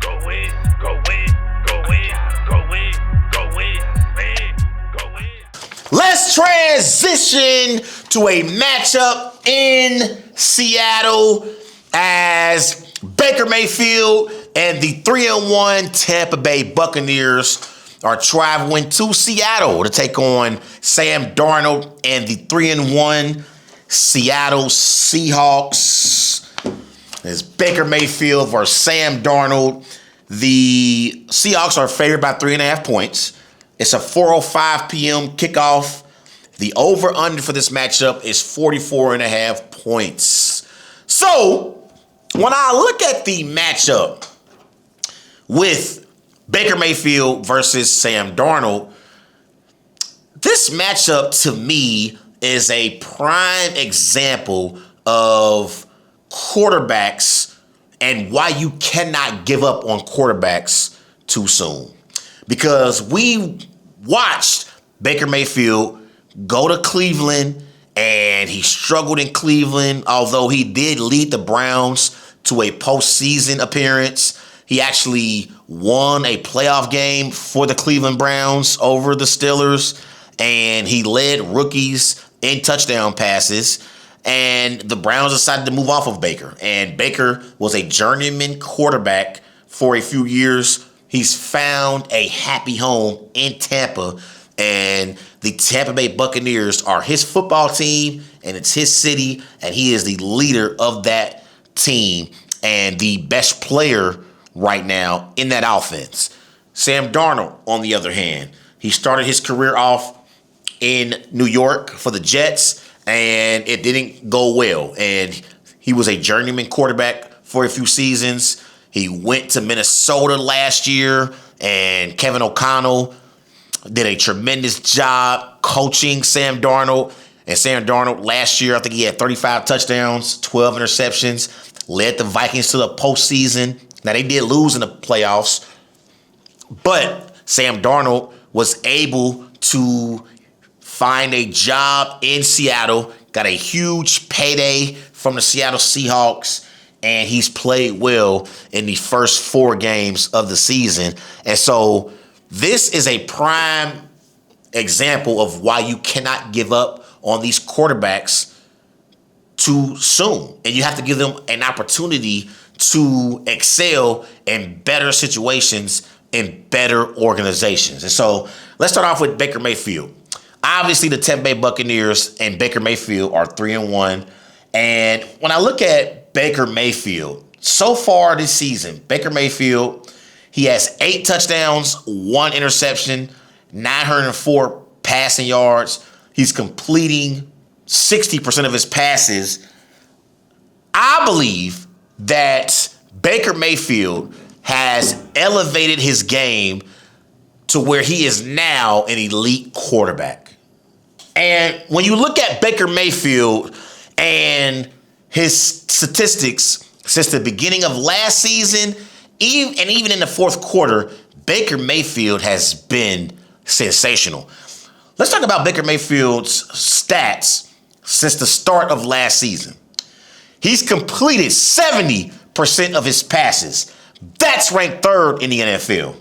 Go in, go in, go in, go in, go in, man, go in. Let's transition to a matchup in Seattle as Baker Mayfield and the 3-1 Tampa Bay Buccaneers are traveling to Seattle to take on Sam Darnold and the 3-1 Seattle Seahawks. It's Baker Mayfield versus Sam Darnold. The Seahawks are favored by 3.5 points. It's a 4:05 p.m. kickoff. The over-under for this matchup is 44.5 points. So, when I look at the matchup with Baker Mayfield versus Sam Darnold, this matchup to me is a prime example of quarterbacks and why you cannot give up on quarterbacks too soon. Because we watched Baker Mayfield go to Cleveland, and he struggled in Cleveland, although he did lead the Browns to a postseason appearance. He actually won a playoff game for the Cleveland Browns over the Steelers, and he led rookies in touchdown passes. And the Browns decided to move off of Baker. And Baker was a journeyman quarterback for a few years. He's found a happy home in Tampa, and the Tampa Bay Buccaneers are his football team, and it's his city, and he is the leader of that team and the best player right now in that offense. Sam Darnold, on the other hand, he started his career off in New York for the Jets, and it didn't go well. And he was a journeyman quarterback for a few seasons. He went to Minnesota last year, and Kevin O'Connell did a tremendous job coaching Sam Darnold. And Sam Darnold last year, I think he had 35 touchdowns, 12 interceptions, led the Vikings to the postseason. Now, they did lose in the playoffs, but Sam Darnold was able to find a job in Seattle, got a huge payday from the Seattle Seahawks, and he's played well in the first 4 games of the season. And so this is a prime example of why you cannot give up on these quarterbacks too soon. And you have to give them an opportunity to excel in better situations, in better organizations. And so let's start off with Baker Mayfield. Obviously, the Tampa Bay Buccaneers and Baker Mayfield are 3-1. And when I look at Baker Mayfield, so far this season, Baker Mayfield, he has 8 touchdowns, 1 interception, 904 passing yards. He's completing 60% of his passes. I believe that Baker Mayfield has elevated his game to where he is now an elite quarterback. And when you look at Baker Mayfield and his statistics since the beginning of last season, and even in the fourth quarter, Baker Mayfield has been sensational. Let's talk about Baker Mayfield's stats since the start of last season. He's completed 70% of his passes. That's ranked 3rd in the NFL.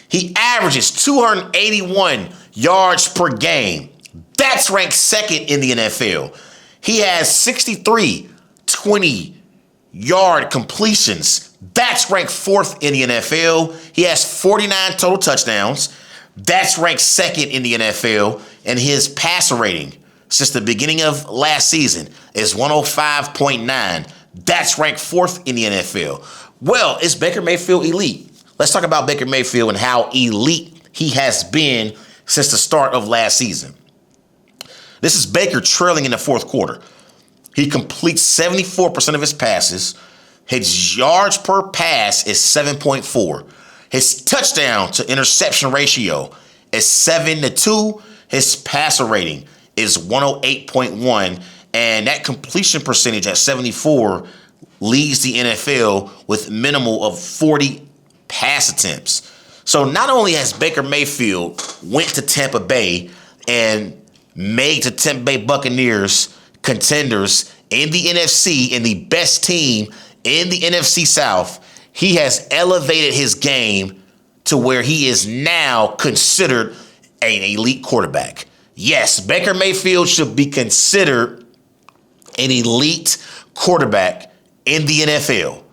He averages 281 yards per game. That's ranked 2nd in the NFL. He has 63 20-yard completions. That's ranked 4th in the NFL. He has 49 total touchdowns. That's ranked 2nd in the NFL. And his passer rating since the beginning of last season is 105.9. That's ranked 4th in the NFL. Well, is Baker Mayfield elite? Let's talk about Baker Mayfield and how elite he has been since the start of last season. This is Baker trailing in the fourth quarter. He completes 74% of his passes. His yards per pass is 7.4. His touchdown to interception ratio is 7-2. His passer rating is 108.1. And that completion percentage at 74 leads the NFL with minimal of 40 pass attempts. So not only has Baker Mayfield went to Tampa Bay and made the Tampa Bay Buccaneers contenders in the NFC and the best team in the NFC South, he has elevated his game to where he is now considered an elite quarterback. Yes, Baker Mayfield should be considered an elite quarterback in the NFL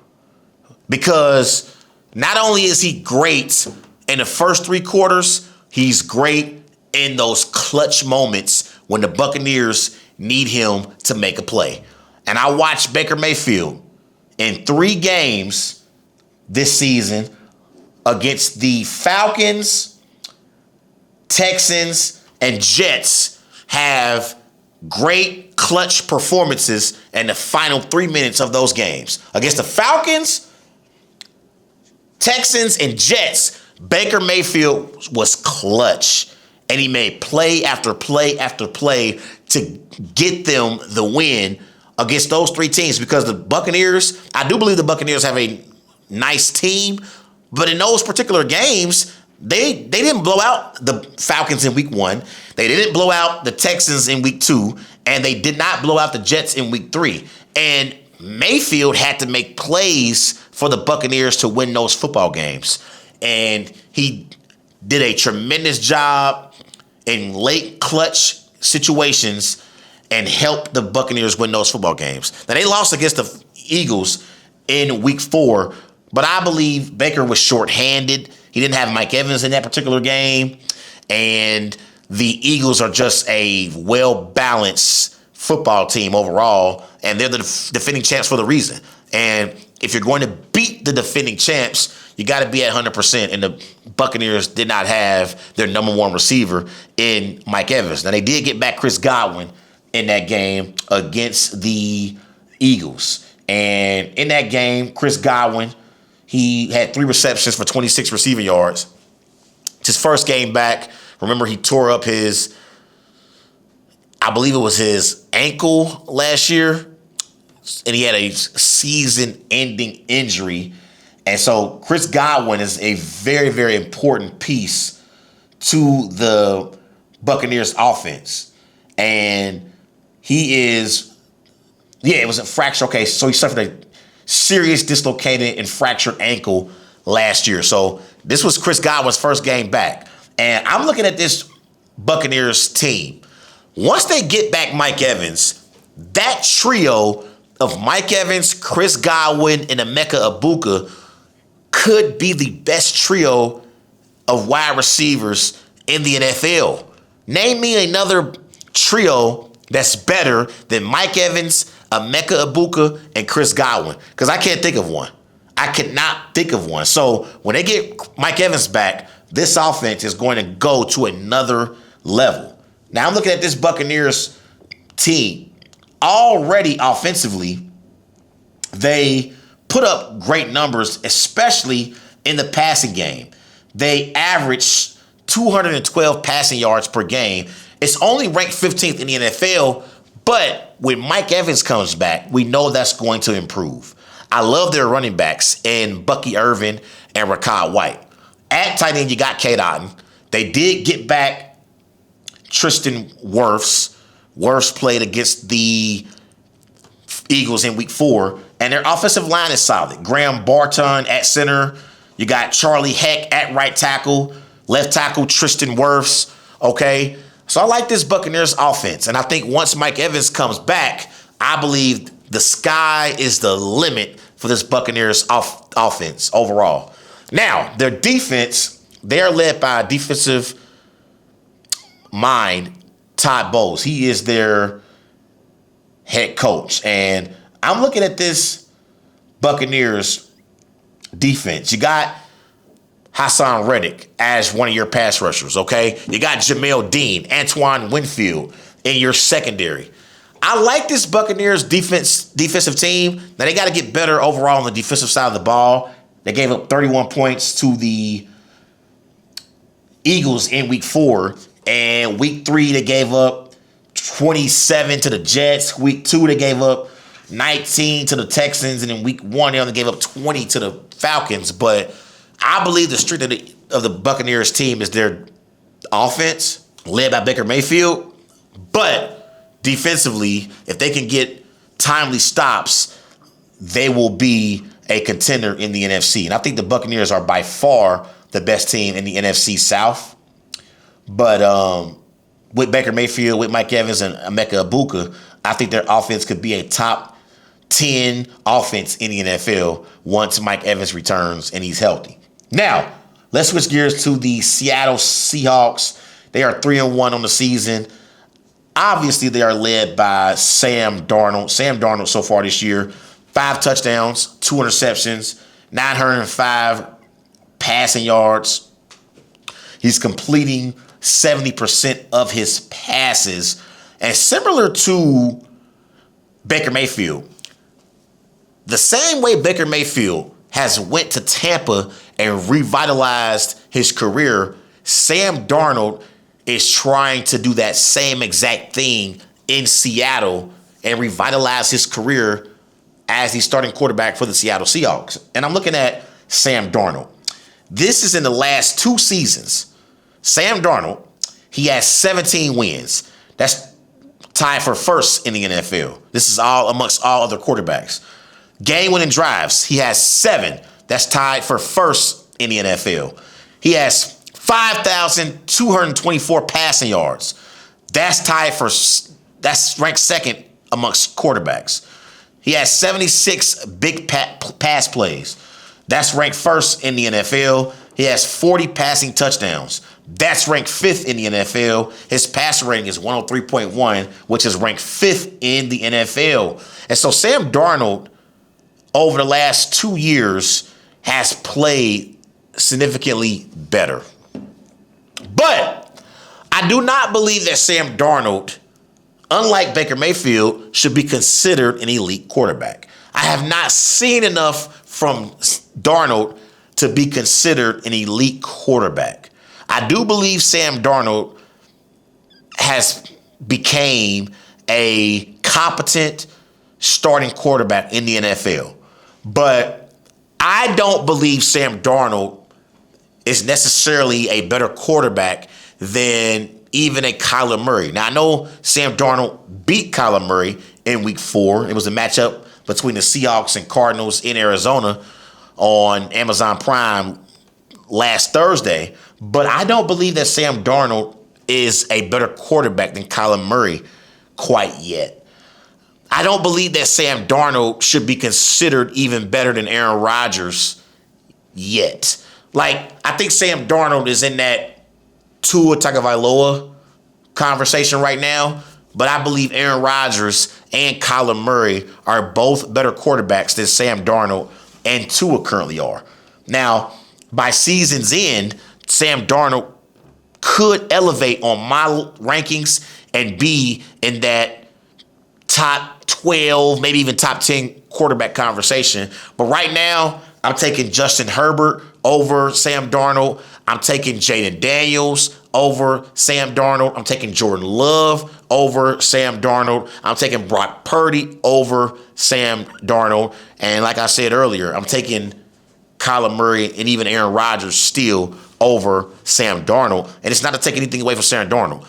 because not only is he great in the first three quarters, he's great in those clutch moments when the Buccaneers need him to make a play. And I watched Baker Mayfield in 3 games this season against the Falcons, Texans, and Jets have great clutch performances in the final 3 minutes of those games. Against the Falcons, Texans, and Jets, Baker Mayfield was clutch. And he made play after play after play to get them the win against those 3 teams because the Buccaneers, I do believe the Buccaneers have a nice team, but in those particular games, they didn't blow out the Falcons in week 1. They didn't blow out the Texans in week 2, and they did not blow out the Jets in week 3. And Mayfield had to make plays for the Buccaneers to win those football games. And he did a tremendous job in late clutch situations and helped the Buccaneers win those football games. Now, they lost against the Eagles in week 4, but I believe Baker was shorthanded. He didn't have Mike Evans in that particular game. And the Eagles are just a well-balanced football team overall, and they're the defending champs for the reason. And if you're going to beat the defending champs, you got to be at 100%. And the Buccaneers did not have their number 1 receiver in Mike Evans. Now, they did get back Chris Godwin in that game against the Eagles. And in that game, Chris Godwin, he had 3 receptions for 26 receiving yards. It's his first game back. Remember, he tore up I believe it was his ankle last year. And he had a season-ending injury. And so Chris Godwin is a very, very important piece to the Buccaneers offense. And he is, it was a fracture. Okay, so he suffered a serious dislocated and fractured ankle last year. So this was Chris Godwin's first game back. And I'm looking at this Buccaneers team. Once they get back Mike Evans, that trio of Mike Evans, Chris Godwin, and Emeka Egbuka could be the best trio of wide receivers in the NFL. Name me another trio that's better than Mike Evans, Emeka Egbuka, and Chris Godwin, because I can't think of one. I cannot think of one. So when they get Mike Evans back, this offense is going to go to another level. Now I'm looking at this Buccaneers team. Already offensively, they put up great numbers, especially in the passing game. They averaged 212 passing yards per game. It's only ranked 15th in the NFL, but when Mike Evans comes back, we know that's going to improve. I love their running backs in Bucky Irvin and Rachaad White. At tight end, you got Cade Otton. They did get back Tristan Wirfs. Wirfs played against the Eagles in week 4, and their offensive line is solid. Graham Barton at center. You got Charlie Heck at right tackle. Left tackle, Tristan Wirfs. Okay? So I like this Buccaneers offense, and I think once Mike Evans comes back, I believe the sky is the limit for this Buccaneers offense overall. Now, their defense, they're led by a defensive mind, Todd Bowles. He is their head coach. And I'm looking at this Buccaneers defense. You got Hassan Reddick as one of your pass rushers, okay? You got Jamel Dean, Antoine Winfield in your secondary. I like this Buccaneers defensive team. Now, they got to get better overall on the defensive side of the ball. They gave up 31 points to the Eagles in week 4. And week 3, they gave up 27 to the Jets. Week 2, they gave up 19 to the Texans. And in week 1, they only gave up 20 to the Falcons. But I believe the strength of the Buccaneers team is their offense, led by Baker Mayfield. But defensively, if they can get timely stops, they will be a contender in the NFC. And I think the Buccaneers are by far the best team in the NFC South. But with Baker Mayfield, with Mike Evans, and Emeka Egbuka, I think their offense could be a top 10 offense in the NFL once Mike Evans returns and he's healthy. Now, let's switch gears to the Seattle Seahawks. They are 3-1 on the season. Obviously, they are led by Sam Darnold. Sam Darnold so far this year, 5 touchdowns, 2 interceptions, 905 passing yards. He's completing 70% of his passes. And similar to Baker Mayfield, the same way Baker Mayfield has went to Tampa and revitalized his career, Sam Darnold is trying to do that same exact thing in Seattle and revitalize his career as the starting quarterback for the Seattle Seahawks. And I'm looking at Sam Darnold. This is in the last 2 seasons. Sam Darnold, he has 17 wins. That's tied for first in the NFL. This is all amongst all other quarterbacks. Game-winning drives, he has 7. That's tied for first in the NFL. He has 5,224 passing yards. That's ranked second amongst quarterbacks. He has 76 big pass plays. That's ranked first in the NFL. He has 40 passing touchdowns. That's ranked 5th in the NFL. His passer rating is 103.1, which is ranked 5th in the NFL. And so Sam Darnold, over the last 2 years, has played significantly better. But I do not believe that Sam Darnold, unlike Baker Mayfield, should be considered an elite quarterback. I have not seen enough from Darnold to be considered an elite quarterback. I do believe Sam Darnold has became a competent starting quarterback in the NFL. But I don't believe Sam Darnold is necessarily a better quarterback than even a Kyler Murray. Now, I know Sam Darnold beat Kyler Murray in week 4. It was a matchup between the Seahawks and Cardinals in Arizona on Amazon Prime last Thursday. But I don't believe that Sam Darnold is a better quarterback than Kyler Murray quite yet. I don't believe that Sam Darnold should be considered even better than Aaron Rodgers yet. Like, I think Sam Darnold is in that Tua Tagovailoa conversation right now, but I believe Aaron Rodgers and Kyler Murray are both better quarterbacks than Sam Darnold and Tua currently are. Now, by season's end, Sam Darnold could elevate on my rankings and be in that top 12, maybe even top 10 quarterback conversation. But right now, I'm taking Justin Herbert over Sam Darnold. I'm taking Jaden Daniels over Sam Darnold. I'm taking Jordan Love over Sam Darnold. I'm taking Brock Purdy over Sam Darnold. And like I said earlier, I'm taking Kyler Murray and even Aaron Rodgers still over Sam Darnold. And it's not to take anything away from Sam Darnold.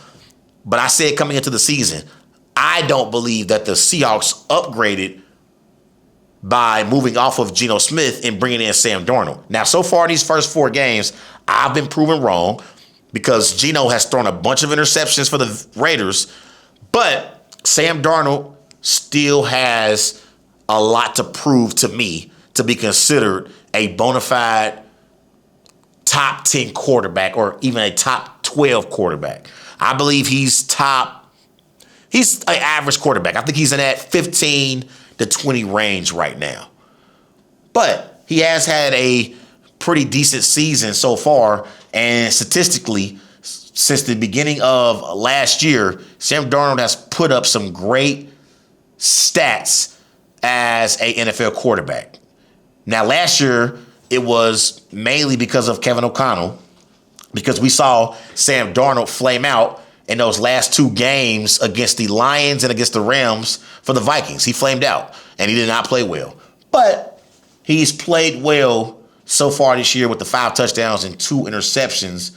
But I said coming into the season, I don't believe that the Seahawks upgraded by moving off of Geno Smith and bringing in Sam Darnold. Now, so far these first 4 games, I've been proven wrong because Geno has thrown a bunch of interceptions for the Raiders, but Sam Darnold still has a lot to prove to me to be considered a bona fide top 10 quarterback or even a top 12 quarterback. I believe he's an average quarterback. I think he's in that 15 to 20 range right now. But he has had a pretty decent season so far, and statistically, since the beginning of last year, Sam Darnold has put up some great stats as a NFL quarterback. Now, last year, it was mainly because of Kevin O'Connell, because we saw Sam Darnold flame out in those last 2 games against the Lions and against the Rams for the Vikings. He flamed out, and he did not play well. But he's played well so far this year with the 5 touchdowns and 2 interceptions.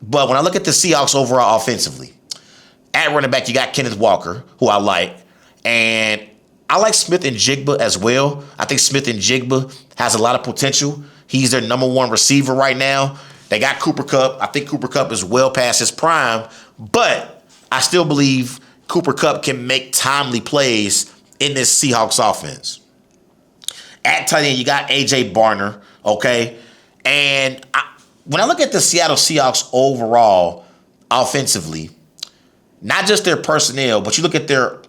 But when I look at the Seahawks overall offensively, at running back, you got Kenneth Walker, who I like. And I like Smith and Jigba as well. I think Smith and Jigba has a lot of potential. He's their number one receiver right now. They got Cooper Kupp. I think Cooper Kupp is well past his prime, but I still believe Cooper Kupp can make timely plays in this Seahawks offense. At tight end, you got A.J. Barner, okay? And when I look at the Seattle Seahawks overall offensively, not just their personnel, but you look at their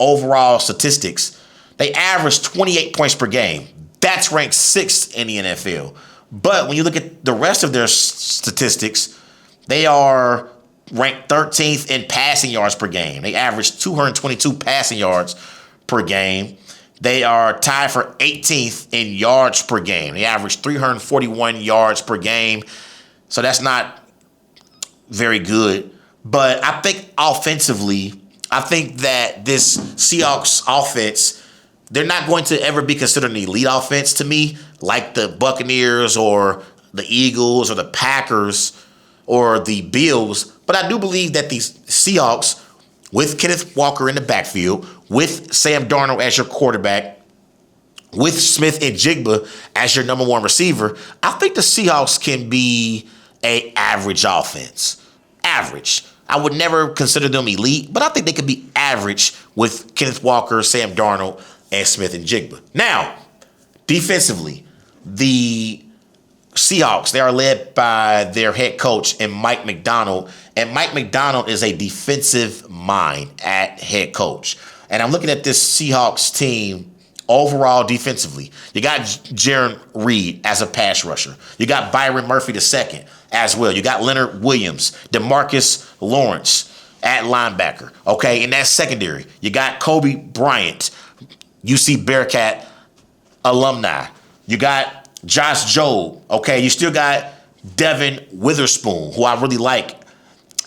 overall statistics, they average 28 points per game. That's ranked 6th in the NFL. But when you look at the rest of their statistics, they are ranked 13th in passing yards per game. They average 222 passing yards per game. They are tied for 18th in yards per game. They average 341 yards per game. So that's not very good. But I think offensively, I think that this Seahawks offense, they're not going to ever be considered an elite offense to me, like the Buccaneers or the Eagles or the Packers or the Bills. But I do believe that these Seahawks, with Kenneth Walker in the backfield, with Sam Darnold as your quarterback, with Smith and Jigba as your number one receiver, I think the Seahawks can be an average offense. Average. I would never consider them elite, but I think they could be average with Kenneth Walker, Sam Darnold, and Smith and Jigba. Now, defensively, the Seahawks, they are led by their head coach and Mike Macdonald. And Mike Macdonald is a defensive mind at head coach. And I'm looking at this Seahawks team overall defensively. You got Jaron Reed as a pass rusher. You got Byron Murphy II as well. You got Leonard Williams, DeMarcus Lawrence at linebacker. Okay, in that secondary, you got Kobe Bryant, UC Bearcat alumni. You got Josh Jobe. Okay, you still got Devin Witherspoon, who I really like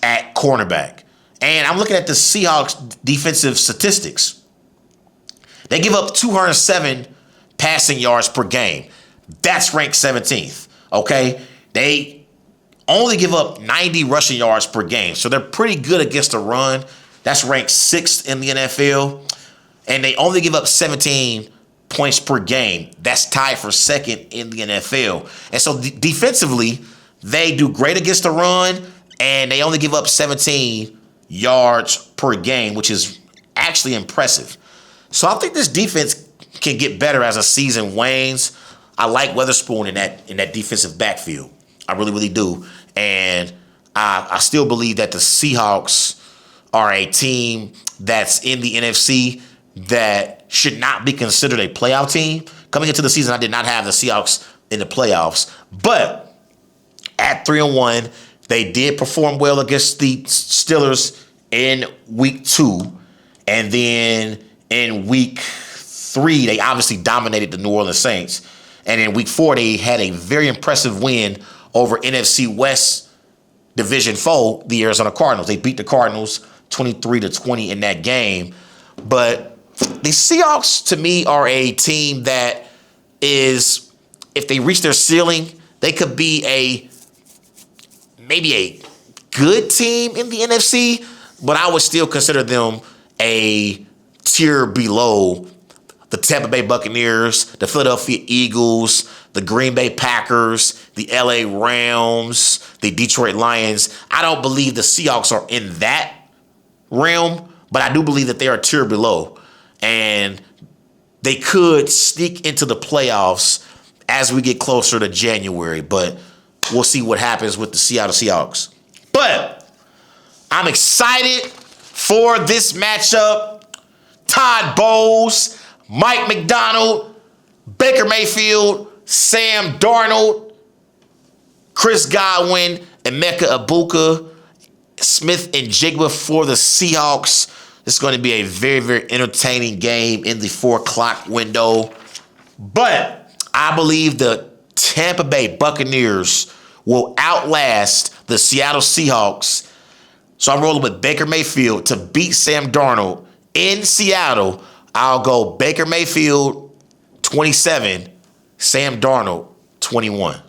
at cornerback. And I'm looking at the Seahawks defensive statistics. They give up 207 passing yards per game. That's ranked 17th, okay? They only give up 90 rushing yards per game, so they're pretty good against the run. That's ranked 6th in the NFL. And they only give up 17 points per game. That's tied for 2nd in the NFL. And so defensively, they do great against the run, and they only give up 17 yards per game, which is actually impressive. So I think this defense can get better as the season wanes. I like Witherspoon in that defensive backfield. I really, really do. And I still believe that the Seahawks are a team that's in the NFC that should not be considered a playoff team. Coming into the season, I did not have the Seahawks in the playoffs. But at 3-1, they did perform well against the Steelers in week 2. And then in week 3, they obviously dominated the New Orleans Saints. And in week 4, they had a very impressive win over NFC West Division foe, the Arizona Cardinals. They beat the Cardinals 23-20 in that game. But the Seahawks, to me, are a team that is, if they reach their ceiling, they could be maybe a good team in the NFC, but I would still consider them a tier below the Tampa Bay Buccaneers, the Philadelphia Eagles, the Green Bay Packers, the LA Rams, the Detroit Lions. I don't believe the Seahawks are in that realm, but I do believe that they are a tier below. And they could sneak into the playoffs as we get closer to January, but we'll see what happens with the Seattle Seahawks. But I'm excited for this matchup. Todd Bowles, Mike Macdonald, Baker Mayfield, Sam Darnold, Chris Godwin, Emeka Egbuka, Smith and Jigba for the Seahawks. This is going to be a very, very entertaining game in the 4 o'clock window. But I believe the Tampa Bay Buccaneers will outlast the Seattle Seahawks. So I'm rolling with Baker Mayfield to beat Sam Darnold in Seattle. I'll go Baker Mayfield 27, Sam Darnold 21.